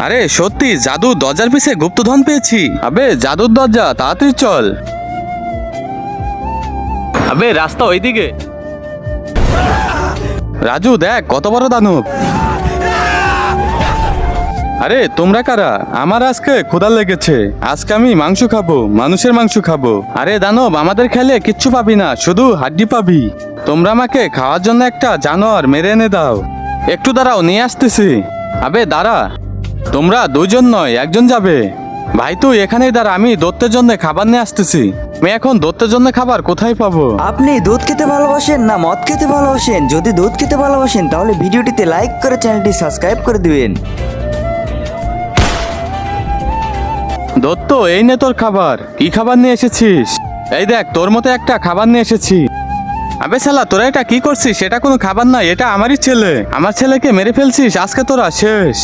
আরে সত্যি জাদু দরজার পিছে গুপ্তধন পেয়েছি। আবে জাদুর দরজা, তাড়াতাড়ি চল। আবে রাস্তা ওইদিকে। রাজু দেখ কত বড় দানব। আরে তোমরা কারা? আমার আজকে ক্ষুধা লেগেছে, আজকে আমি মাংস খাবো, মানুষের মাংস খাবো। আরে দানব, আমাদের খেলে কিচ্ছু পাবি না, শুধু হাড্ডি পাবি। তোমরা আমাকে খাওয়ার জন্য একটা জানোয়ার মেরে এনে দাও। একটু দাঁড়াও, নিয়ে আসতেছি। আবে দাঁড়া, তোমরা দুইজন নয়, একজন যাবে। ভাই তুই এখানেই দাঁড়া, আমি দত্তের জন্য খাবার নিয়ে আসতেছি। আমি এখন দত্তের জন্য খাবার কোথায় পাবো? আপনি দুধ খেতে ভালোবাসেন না মদ খেতে ভালোবাসেন? যদি দুধ খেতে ভালোবাসেন তাহলে ভিডিওটিতে লাইক করে চ্যানেলটি সাবস্ক্রাইব করে দিবেন। দত্ত এই নে তোর খাবার। কি খাবার নিয়ে এসেছিস? এই দেখ তোর মতো একটা খাবার নিয়ে এসেছি। আবে শালা তোরা এটা কি করছিস? এটা কোনো খাবার না, এটা আমারই ছেলে। আমার ছেলেকে মেরে ফেলছিস, আজকে তোরা শেষ।